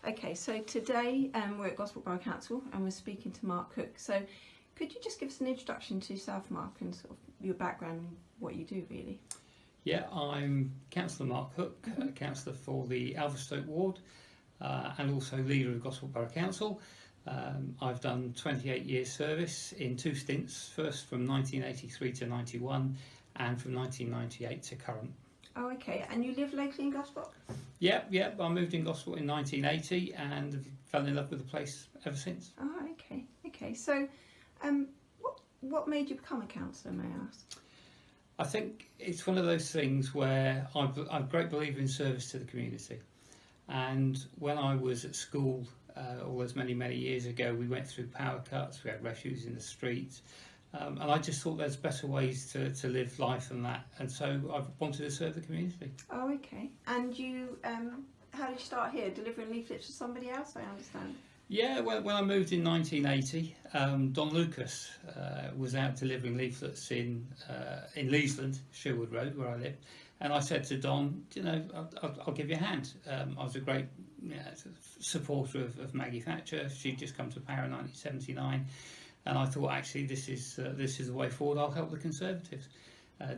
Okay, so today we're at Gosport Borough Council and we're speaking to Mark Hook. So could you just give us an introduction to yourself, Mark, and sort of your background and what you do, really? Yeah, I'm Cllr Mark Hook, councillor for the Alverstoke ward and also leader of Gosport Borough Council. I've done 28 years service in two stints, first from 1983 to 91 and from 1998 to current. Oh, okay. And you live locally in Gosport? Yeah, I moved in Gosport in 1980 and fell in love with the place ever since. Oh, okay. So what made you become a councillor, may I ask? I think it's one of those things where I'm a great believer in service to the community. And when I was at school, all those many years ago, we went through power cuts, we had refuse in the streets, and I just thought there's better ways to live life than that. And so I wanted to serve the community. Oh, okay. And you, how did you start here? Delivering leaflets to somebody else, I understand? Yeah, well, when I moved in 1980, Don Lucas was out delivering leaflets in Leesland, Sherwood Road, where I live. And I said to Don, you know, I'll give you a hand. I was a great supporter of Maggie Thatcher. She'd just come to power in 1979. And I thought, actually, this is the way forward. I'll help the Conservatives.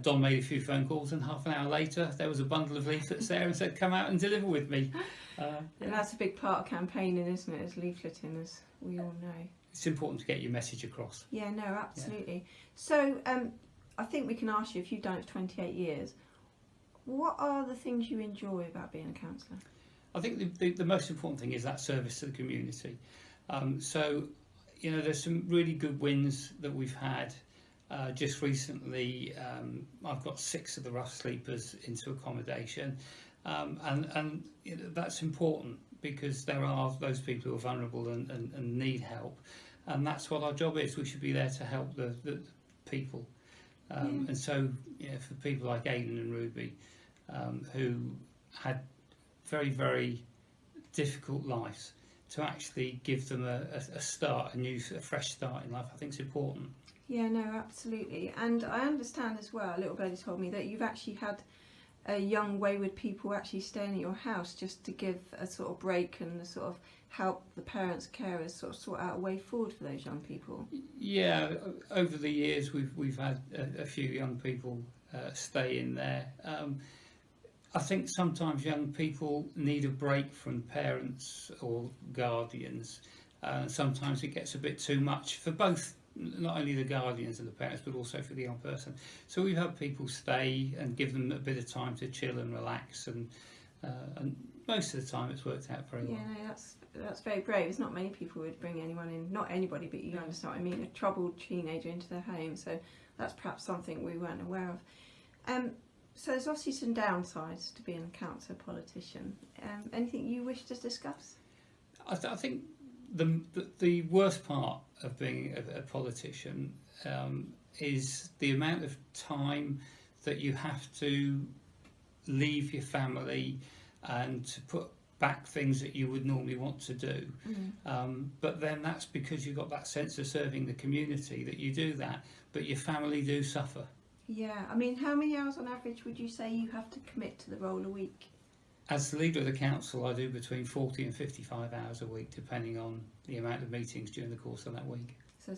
Don made a few phone calls, and half an hour later, there was a bundle of leaflets there and said, come out and deliver with me. And that's a big part of campaigning, isn't it, as leafleting, as we all know. It's important to get your message across. Yeah, no, absolutely. Yeah. So I think we can ask you, if you've done it for 28 years, what are the things you enjoy about being a councillor? I think the most important thing is that service to the community. So, you know, there's some really good wins that we've had. Just recently, I've got 6 of the rough sleepers into accommodation, and you know, that's important because there are those people who are vulnerable and need help, and that's what our job is. We should be there to help the people, and so, you know, for people like Aidan and Ruby, who had very difficult lives, to actually give them a start, a fresh start in life, I think is important. Yeah, no, absolutely. And I understand as well, little birdie told me, that you've actually had young wayward people actually staying at your house just to give a sort of break and a sort of help the parents, carers sort out a way forward for those young people. Yeah, over the years we've had a few young people stay in there. I think sometimes young people need a break from parents or guardians. Sometimes it gets a bit too much for both, not only the guardians and the parents, but also for the young person. So we've had people stay and give them a bit of time to chill and relax, and most of the time it's worked out very well. Yeah, no, that's very brave. It's not many people would bring anyone in, not anybody, but you understand what I mean, a troubled teenager into their home. So that's perhaps something we weren't aware of. So there's obviously some downsides to being a councillor politician. Anything you wish to discuss? I think the worst part of being a politician is the amount of time that you have to leave your family and to put back things that you would normally want to do. But then that's because you've got that sense of serving the community that you do that, but your family do suffer. Yeah, I mean, how many hours on average would you say you have to commit to the role a week? As the leader of the council, I do between 40 and 55 hours a week, depending on the amount of meetings during the course of that week. So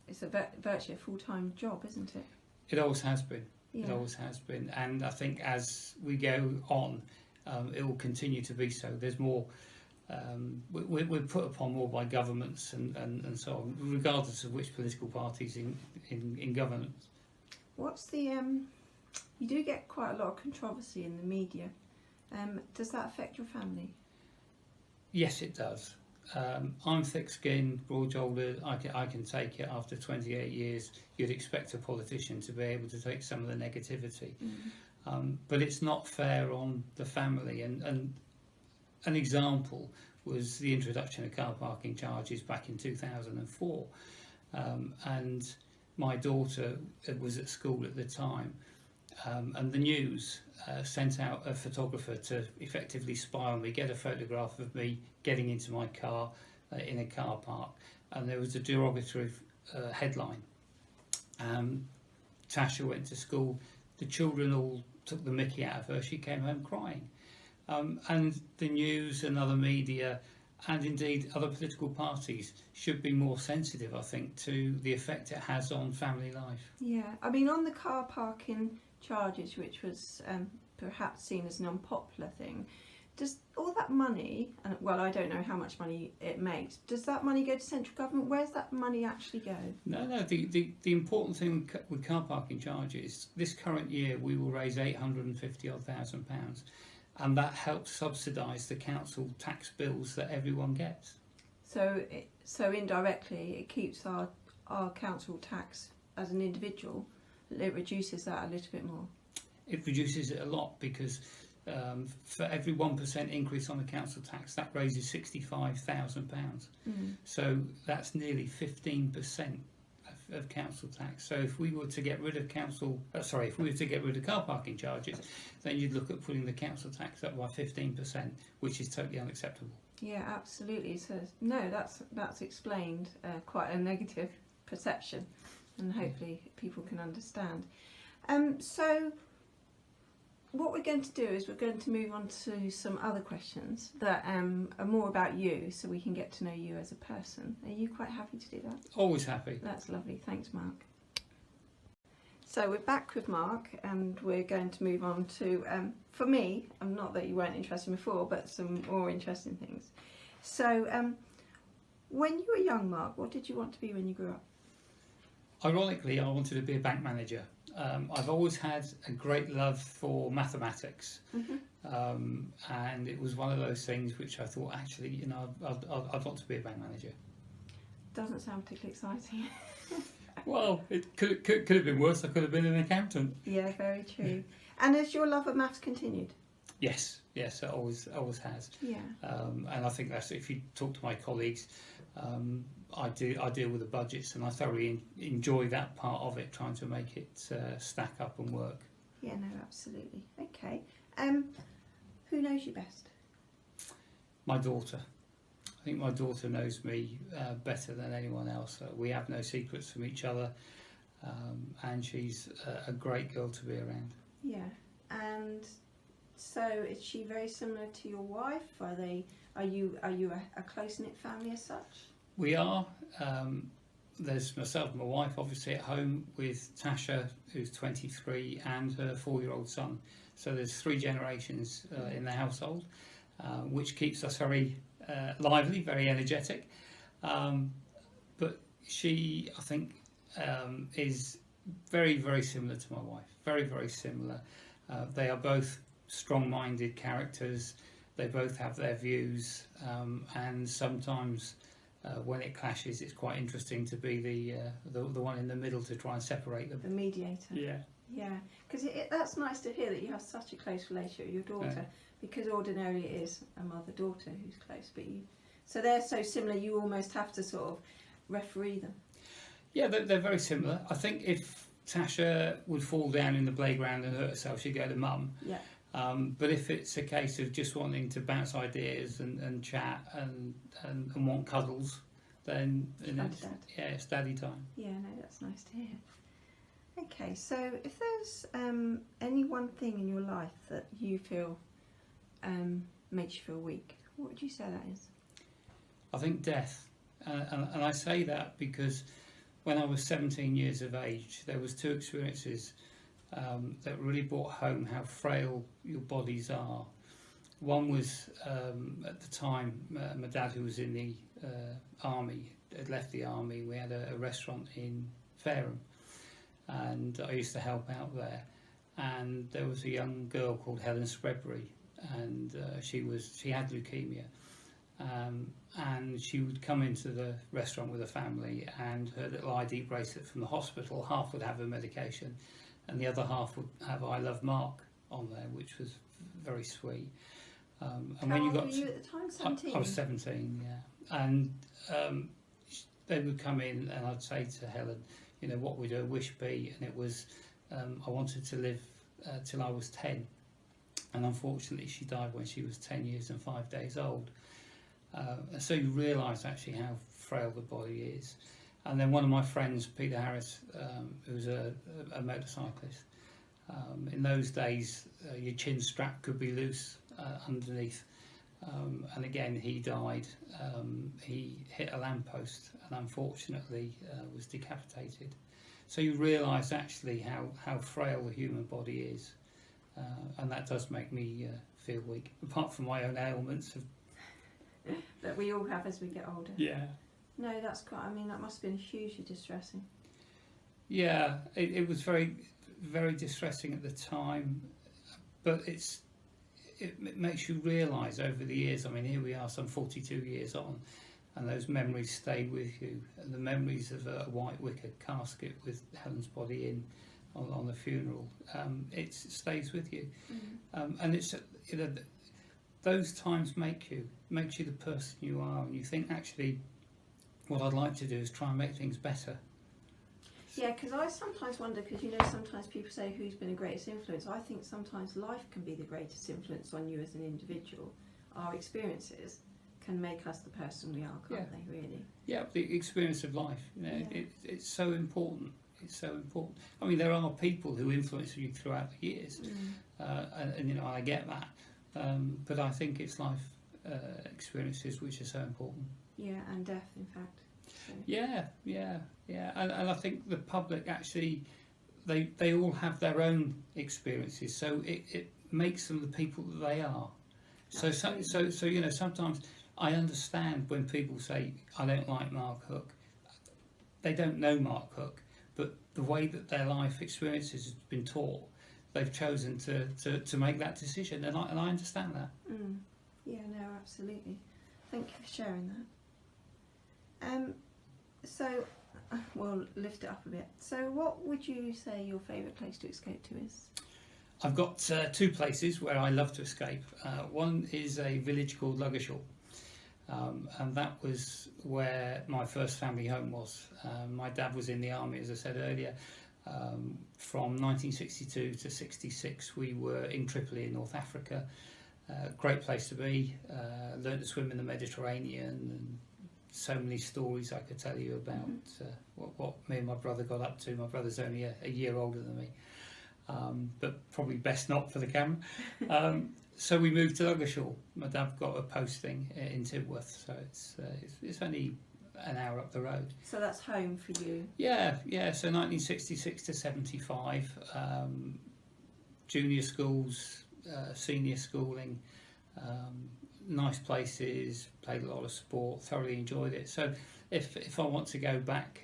it's virtually a full-time job, isn't it? It always has been. Yeah. It always has been, and I think as we go on, it will continue to be so. There's more. We're put upon more by governments and so on, regardless of which political parties in governance. What's the you do get quite a lot of controversy in the media. Does that affect your family? Yes, it does. I'm thick-skinned, broad-shouldered. I can take it. After 28 years, you'd expect a politician to be able to take some of the negativity, but it's not fair on the family. And an example was the introduction of car parking charges back in 2004, and my daughter was at school at the time, and the news sent out a photographer to effectively spy on me, get a photograph of me getting into my car in a car park, and there was a derogatory headline. Tasha went to school, the children all took the mickey out of her, she came home crying. And the news and other media, and indeed other political parties, should be more sensitive, I think, to the effect it has on family life. Yeah, I mean, on the car parking charges, which was perhaps seen as an unpopular thing, does all that money, and well, I don't know how much money it makes, does that money go to central government? Where's that money actually go? No, the important thing with car parking charges, this current year we will raise £850,000, and that helps subsidise the council tax bills that everyone gets. So indirectly, it keeps our council tax as an individual, it reduces that a little bit more. It reduces it a lot because for every 1% increase on the council tax, that raises £65,000. So that's nearly 15% of council tax. So if we were to get rid of car parking charges, then you'd look at putting the council tax up by 15%, which is totally unacceptable. Yeah, absolutely. So no, that's explained quite a negative perception, and hopefully people can understand. So what we're going to do is we're going to move on to some other questions that are more about you, so we can get to know you as a person. Are you quite happy to do that? Always happy. That's lovely. Thanks, Mark. So we're back with Mark, and we're going to move on to, for me, not that you weren't interested before, but some more interesting things. So when you were young, Mark, what did you want to be when you grew up? Ironically, I wanted to be a bank manager. I've always had a great love for mathematics, and it was one of those things which I thought, actually, I'd want to be a bank manager. Doesn't sound particularly exciting. Well, it could have been worse. I could have been an accountant. Yeah, very true. And has your love of maths continued? Yes, it always has. Yeah. And I think that's, if you talk to my colleagues, I deal with the budgets, and I thoroughly enjoy that part of it, trying to make it stack up and work. Yeah, no, absolutely. Okay. Who knows you best? My daughter. I think my daughter knows me better than anyone else. We have no secrets from each other, and she's a great girl to be around. Yeah. And so, is she very similar to your wife? Are you a close-knit family as such? We are. There's myself and my wife, obviously, at home with Tasha, who's 23, and her 4-year-old son. So there's 3 generations in the household, which keeps us very lively, very energetic. But she, I think, is very, very similar to my wife. Very, very similar. They are both strong-minded characters. They both have their views, and sometimes when it clashes, it's quite interesting to be the one in the middle to try and separate them. The mediator. Yeah. Yeah, because that's nice to hear that you have such a close relationship with your daughter, because ordinarily it is a mother-daughter who's close, but so they're so similar you almost have to sort of referee them. Yeah, they're very similar. I think if Tasha would fall down in the playground and hurt herself, she'd go to mum. Yeah. But if it's a case of just wanting to bounce ideas and chat and want cuddles, then it's daddy time. Yeah, no, that's nice to hear. Okay, so if there's any one thing in your life that you feel makes you feel weak, what would you say that is? I think death, and I say that because when I was 17 years of age, there was 2 experiences that really brought home how frail your bodies are. One was at the time, my dad, who was in the army, had left the army. We had a restaurant in Fareham, and I used to help out there. And there was a young girl called Helen Spreadbury, and she had leukemia. And she would come into the restaurant with her family, and her little ID bracelet from the hospital, half would have her medication, and the other half would have "I love Mark" on there, which was very sweet. And How old were you at the time? 17? I was 17, yeah. And they would come in, and I'd say to Helen, what would her wish be? And it was, I wanted to live till I was 10. And unfortunately, she died when she was 10 years and 5 days old. And so you realise actually how frail the body is. And then one of my friends, Peter Harris, who's a motorcyclist, in those days your chin strap could be loose, underneath. And again, he died. He hit a lamppost and unfortunately was decapitated. So you realise actually how frail the human body is, and that does make me feel weak. Apart from my own ailments, that we all have as we get older. yeah, No, that's quite. I mean, that must have been hugely distressing. yeah, it was very, very distressing at the time, but it makes you realise over the years. I mean, here we are, some 42 years on, and those memories stay with you. And the memories of a white wicker casket with Helen's body in on the funeral, it stays with you. And it's, you know, those times makes you the person you are, and you think, actually, what I'd like to do is try and make things better. Yeah, because I sometimes wonder, because you know, sometimes people say who's been the greatest influence. I think sometimes life can be the greatest influence on you as an individual. Our experiences can make us the person we are, can't they, really? Yeah, the experience of life, you know, it's so important. It's so important. I mean, there are people who influence you throughout the years, and you know, I get that. But I think it's life experiences which are so important. Yeah, and death, in fact. So. Yeah. And I think the public actually, they all have their own experiences, so it makes them the people that they are. So you know, sometimes I understand when people say, I don't like Mark Hook. They don't know Mark Hook, but the way that their life experiences has been taught, they've chosen to make that decision, and I understand that. Yeah, no, absolutely. Thank you for sharing that. So, we'll lift it up a bit. So what would you say your favourite place to escape to is? I've got two places where I love to escape. One is a village called Luggershaw, and that was where my first family home was. My dad was in the army, as I said earlier. From 1962 to 66 we were in Tripoli in North Africa. Great place to be. Learned to swim in the Mediterranean, and so many stories I could tell you about what me and my brother got up to. My brother's only a year older than me, but probably best not for the camera. So we moved to Luggershaw. My dad got a posting in Tidworth, so it's only an hour up the road. So that's home for you? Yeah. So 1966 to 75, junior schools, senior schooling, nice places, played a lot of sport, thoroughly enjoyed it. So if I want to go back,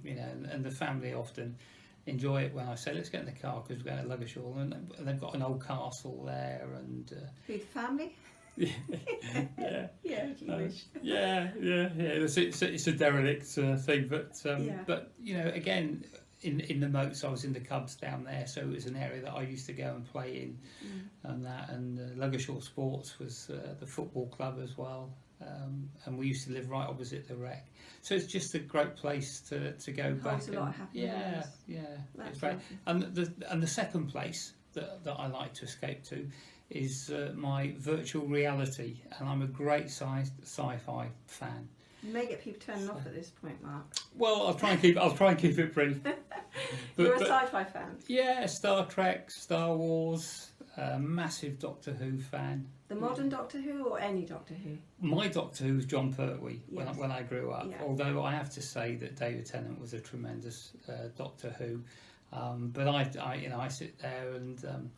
you know, and the family often enjoy it when I say, let's get in the car because we're going to Luggershaw, and they've got an old castle there. And who, the family? Yeah. You wish. Yeah. It's a derelict thing, but you know, again, in the moats, I was in the Cubs down there, so it was an area that I used to go and play in, and Luggershaw Sports was the football club as well, and we used to live right opposite the Rec, so it's just a great place to go back. Holds a lot of happiness. It's great. And the second place that I like to escape to is my virtual reality, and I'm a great sci-fi fan. You may get people turning off at this point, Mark. Well, I'll try and keep it brief. You're a sci-fi fan? Yeah, Star Trek, Star Wars, massive Doctor Who fan. The modern Doctor Who or any Doctor Who? My Doctor Who was John Pertwee when I grew up. Yeah. Although I have to say that David Tennant was a tremendous Doctor Who. But I sit there and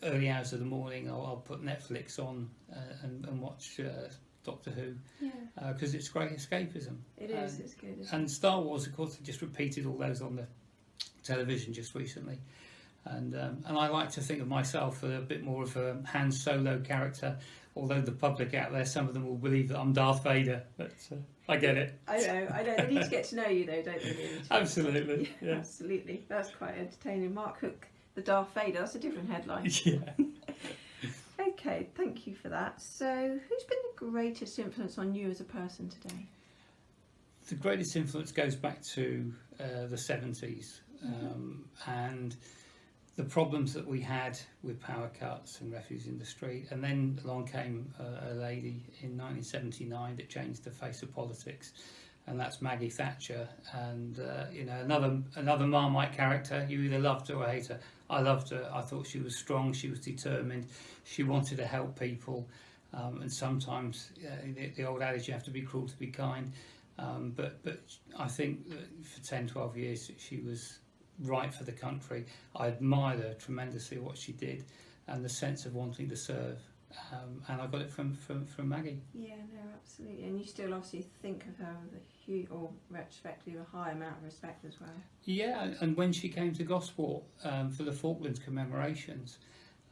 early hours of the morning I'll put Netflix on and watch Doctor Who, because it's great escapism. It is, it's good. And Star Wars, of course, they just repeated all those on the television just recently. And I like to think of myself as a bit more of a Han Solo character, although the public out there, some of them will believe that I'm Darth Vader, but I get it. I know. They need to get to know you though, don't they? Really? Absolutely. Yeah. Absolutely. That's quite entertaining. Mark Hook, the Darth Vader, that's a different headline. Yeah. Okay, thank you for that. So, who's been the greatest influence on you as a person today? The greatest influence goes back to the 70s, and the problems that we had with power cuts and refuse in the street. And then along came a lady in 1979 that changed the face of politics. and that's Maggie Thatcher. And you know, another Marmite character. You either loved her or hate her. I loved her. I thought she was strong. She was determined. She wanted to help people. And sometimes the old adage, you have to be cruel to be kind. But I think that for 10, 12 years she was right for the country. I admired her tremendously, what she did, and the sense of wanting to serve. And I got it from Maggie. Yeah, no, absolutely. And you still obviously think of her with a huge, or retrospectively, a high amount of respect as well. Yeah, and when she came to Gosport for the Falklands commemorations,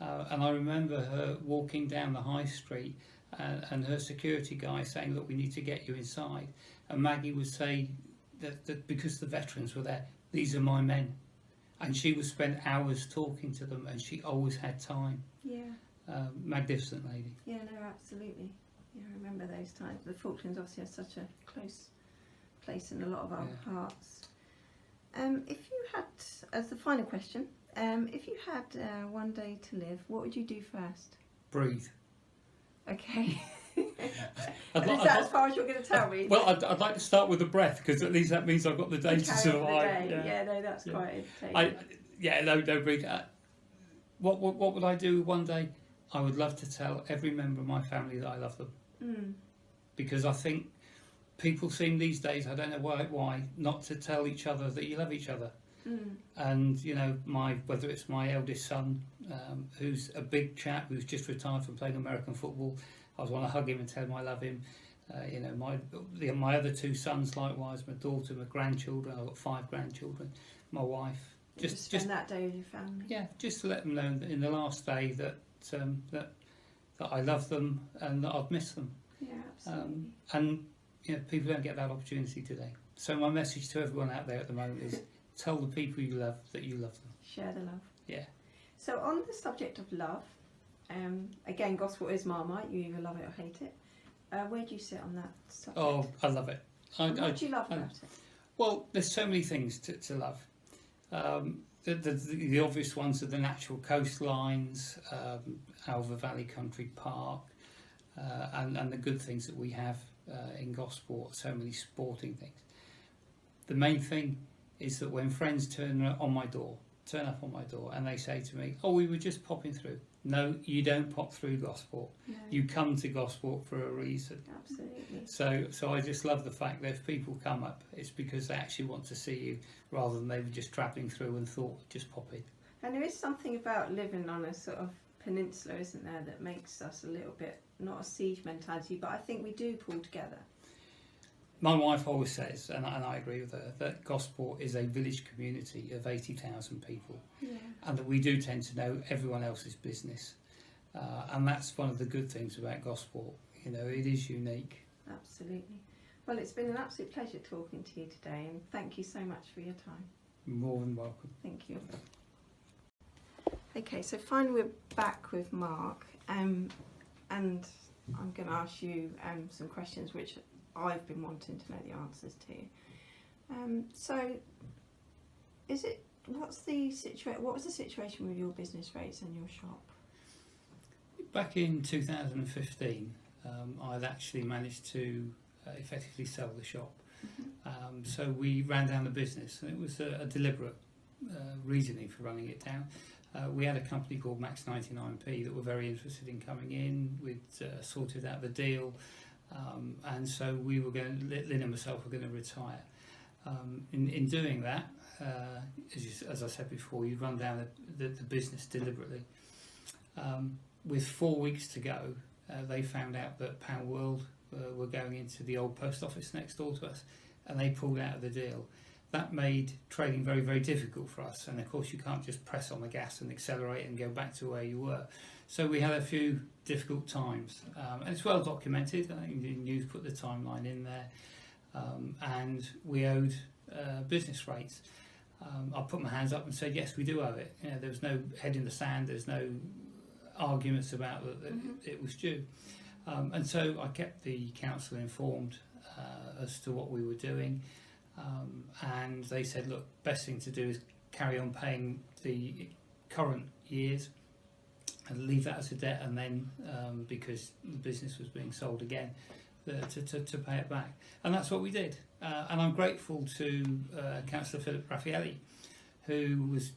and I remember her walking down the high street and her security guy saying, look, we need to get you inside. And Maggie would say that because the veterans were there, these are my men. And she would spend hours talking to them, and she always had time. Yeah. Magnificent lady. Yeah, no, absolutely. Yeah, I remember those times. The Falklands obviously has such a close place in a lot of our hearts. If you had, as the final question, if you had one day to live, what would you do first? Breathe. Okay. Is that as far as you're going to tell me? Well, I'd like to start with the breath, because at least that means I've got the day to survive. Yeah, no, that's quite entertaining. No, breathe. What would I do one day? I would love to tell every member of my family that I love them. Because I think people seem these days, I don't know why, not to tell each other that you love each other. And you know, whether it's my eldest son, who's a big chap who's just retired from playing American football, I just want to hug him and tell him I love him. You know, my other two sons likewise, my daughter, my grandchildren. I've got 5 grandchildren. My wife. Just spend that day with your family. Yeah, just to let them know that in the last day that I love them and that I've missed them. Yeah, absolutely. And you know, people don't get that opportunity today. So my message to everyone out there at the moment is: tell the people you love that you love them. Share the love. Yeah. So on the subject of love, again, Gosport is Marmite. You either love it or hate it. Where do you sit on that subject? Oh, I love it. What do you love about it? Well, there's so many things to love. The obvious ones are the natural coastlines, Alva Valley Country Park, and the good things that we have in Gosport, so many sporting things. The main thing is that when friends turn up on my door, and they say to me, oh, we were just popping through. No, you don't pop through Gosport. No. You come to Gosport for a reason. Absolutely. So I just love the fact that if people come up, it's because they actually want to see you, rather than they were just travelling through and thought, just pop in. And there is something about living on a sort of peninsula, isn't there, that makes us a little bit, not a siege mentality, but I think we do pull together. My wife always says, and I agree with her, that Gosport is a village community of 80,000 people, and that we do tend to know everyone else's business, and that's one of the good things about Gosport. You know, it is unique. Absolutely. Well, it's been an absolute pleasure talking to you today, and thank you so much for your time. More than welcome. Thank you. Okay, so finally we're back with Mark, and I'm going to ask you some questions which I've been wanting to know the answers to. So, what was the situation with your business rates and your shop? Back in 2015, I'd actually managed to effectively sell the shop. So we ran down the business, and it was a deliberate reasoning for running it down. We had a company called Max 99p that were very interested in coming in. We'd sorted out the deal. And so we were going, Lynn and myself were going to retire. In doing that, as I said before, you run down the business deliberately. With 4 weeks to go, they found out that Pound World were going into the old post office next door to us, and they pulled out of the deal. That made trading very, very difficult for us, and of course you can't just press on the gas and accelerate and go back to where you were. So we had a few difficult times, and it's well documented. I think the news put the timeline in there, and we owed business rates. I put my hands up and said, yes, we do owe it. You know, there was no head in the sand, there's no arguments about that it was due. And so I kept the council informed as to what we were doing, and they said, look, best thing to do is carry on paying the current years and leave that as a debt, and then because the business was being sold again, to pay it back. And that's what we did. And I'm grateful to Councillor Philip Raffaelli, who was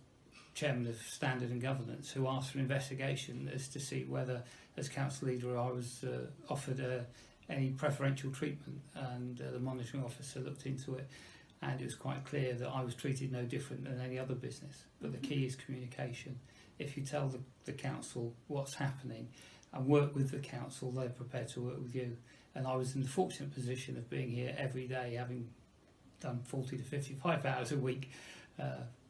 Chairman of Standard and Governance, who asked for an investigation as to see whether, as council leader, I was offered any preferential treatment, and the monitoring officer looked into it, and it was quite clear that I was treated no different than any other business. But the key is communication. If you tell the council what's happening and work with the council, they're prepared to work with you. And I was in the fortunate position of being here every day, having done 40 to 55 hours a week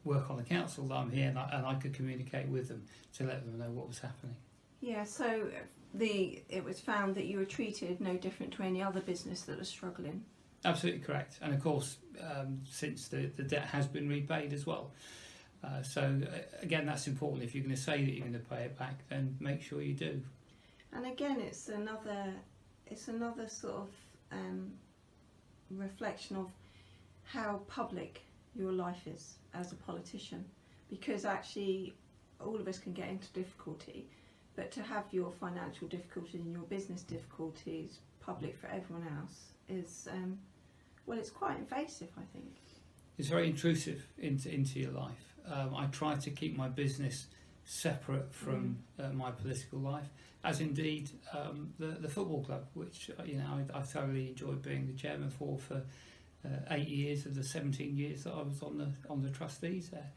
work on the council, that I'm here, and I could communicate with them to let them know what was happening. Yeah, so it was found that you were treated no different to any other business that was struggling. Absolutely correct. And of course, since the debt has been repaid as well. So again, that's important. If you're going to say that you're going to pay it back, then make sure you do. And again, it's another sort of reflection of how public your life is as a politician, because actually all of us can get into difficulty, but to have your financial difficulties and your business difficulties public for everyone else is it's quite invasive, I think. It's very intrusive into your life. I try to keep my business separate from my political life, as indeed the football club, which I thoroughly enjoyed being the chairman for 8 years of the 17 years that I was on the trustees there.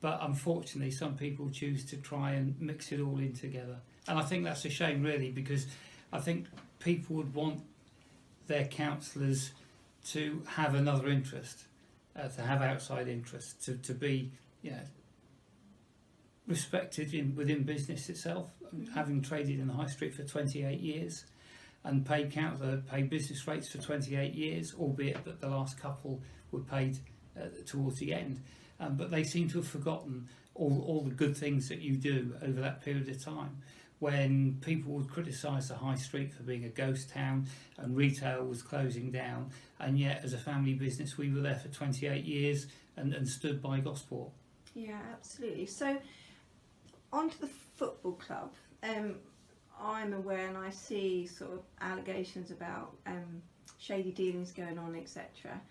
But unfortunately, some people choose to try and mix it all in together, and I think that's a shame, really, because I think people would want their councillors to have another interest, to have outside interests, to be respected within business itself. Having traded in the high street for 28 years and paid business rates for 28 years, albeit that the last couple were paid towards the end. But they seem to have forgotten all the good things that you do over that period of time, when people would criticise the high street for being a ghost town and retail was closing down, and yet as a family business we were there for 28 years and stood by Gosport. Yeah, absolutely. So on to the football club. I'm aware and I see sort of allegations about shady dealings going on, etc.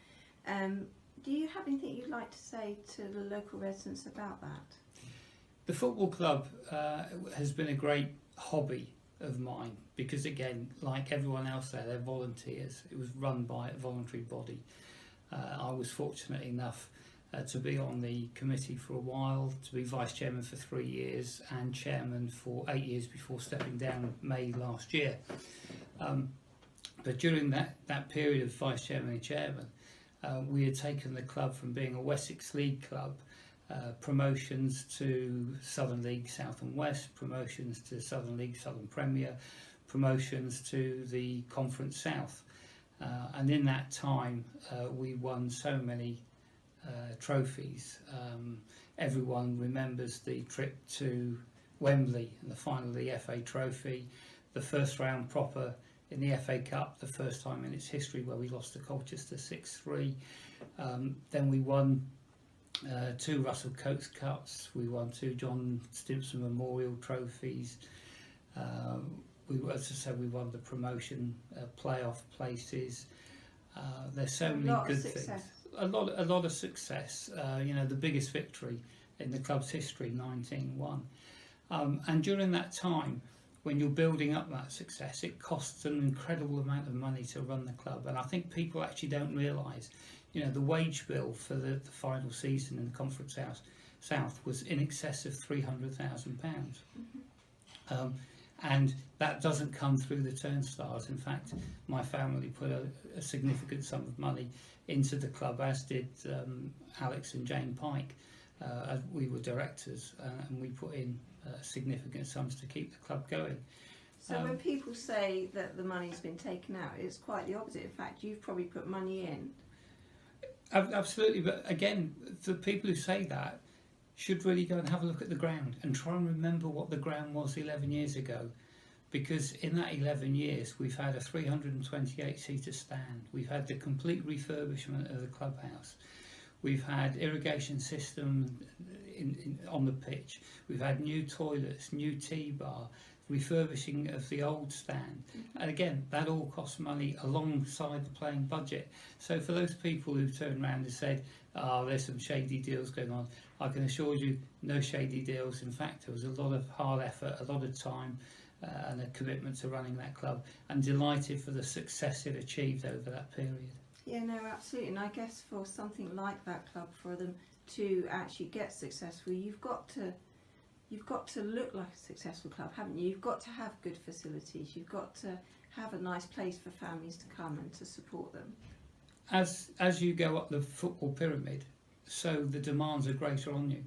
Do you have anything you'd like to say to the local residents about that? The football club has been a great hobby of mine because, again, like everyone else there, they're volunteers. It was run by a voluntary body. I was fortunate enough to be on the committee for a while, to be vice chairman for 3 years and chairman for 8 years before stepping down May last year. But during that period of vice chairman and chairman, we had taken the club from being a Wessex League club, promotions to Southern League South and West, promotions to Southern League Southern Premier, promotions to the Conference South. And in that time, we won so many trophies. Everyone remembers the trip to Wembley and the final of the FA Trophy, the first round proper in the FA Cup, the first time in its history where we lost to Colchester 6-3. Then we won 2 Russell Coates Cups, we won 2 John Stimpson Memorial Trophies. As I said, we won the promotion playoff places. There's so many good things. A lot of success. The biggest victory in the club's history, 19-1. And during that time, when you're building up that success, it costs an incredible amount of money to run the club. And I think people actually don't realise, the wage bill for the final season in the Conference South was in excess of £300,000. And that doesn't come through the turnstiles. In fact, my family put a significant sum of money into the club, as did Alex and Jane Pike, as we were directors, and we put in significant sums to keep the club going. So when people say that the money's been taken out, it's quite the opposite. In fact, you've probably put money in. Absolutely, but again, the people who say that should really go and have a look at the ground and try and remember what the ground was 11 years ago. Because in that 11 years, we've had a 328-seater stand. We've had the complete refurbishment of the clubhouse. We've had irrigation system on the pitch. We've had new toilets, new tea bar, refurbishing of the old stand. And again, that all costs money alongside the playing budget. So for those people who've turned around and said, there's some shady deals going on, I can assure you no shady deals. In fact, there was a lot of hard effort, a lot of time and a commitment to running that club, and delighted for the success it achieved over that period. Yeah, no, absolutely. And I guess for something like that club, for them to actually get successful, you've got to look like a successful club, haven't you? You've got to have good facilities. You've got to have a nice place for families to come and to support them. As you go up the football pyramid, so the demands are greater on you.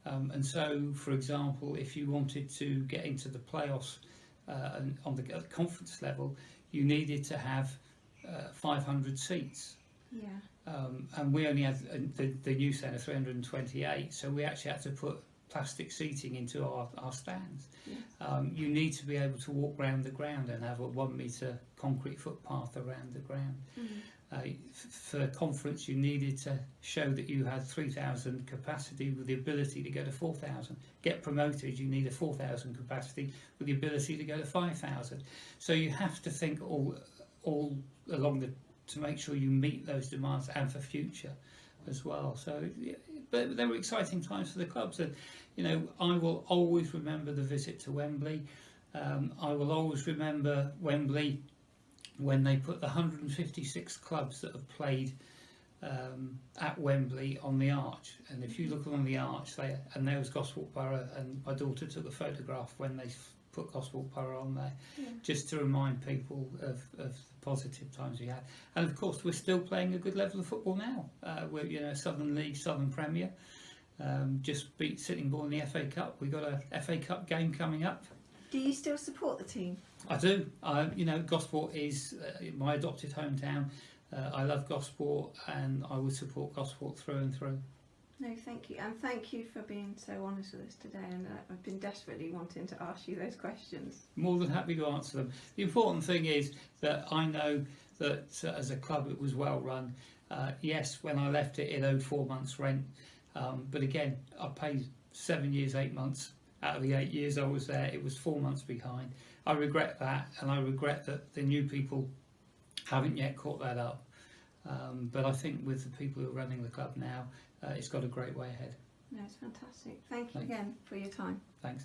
And so, for example, if you wanted to get into the playoffs and on the conference level, you needed to have 500 seats. Yeah. And we only had the new centre 328, so we actually had to put plastic seating into our stands. Yes. You need to be able to walk around the ground and have a 1 metre concrete footpath around the ground. For conference, you needed to show that you had 3,000 capacity with the ability to go to 4,000. Get promoted, you need a 4,000 capacity with the ability to go to 5,000. So you have to think all along to make sure you meet those demands and for future as well. So, but there were exciting times for the clubs, and I will always remember the visit to Wembley. I will always remember Wembley when they put the 156 clubs that have played at Wembley on the arch. And if you look along the arch, there was Gosport Borough, and my daughter took a photograph when they put Gosport Borough on there, just to remind people of the positive times we had. And of course, we're still playing a good level of football now. We're Southern League, Southern Premier. Just beat Sitting Bull in the FA Cup. We've got a FA Cup game coming up. Do you still support the team? I do. Gosport is my adopted hometown. I love Gosport, and I would support Gosport through and through. No, thank you. And thank you for being so honest with us today. And I've been desperately wanting to ask you those questions. More than happy to answer them. The important thing is that I know that as a club it was well run. Yes, when I left it owed 4 months' rent. But again, I paid 7 years, 8 months. Out of the 8 years I was there, it was 4 months behind. I regret that, and I regret that the new people haven't yet caught that up. But I think with the people who are running the club now, it's got a great way ahead. No, it's fantastic. Thank you again for your time. Thanks.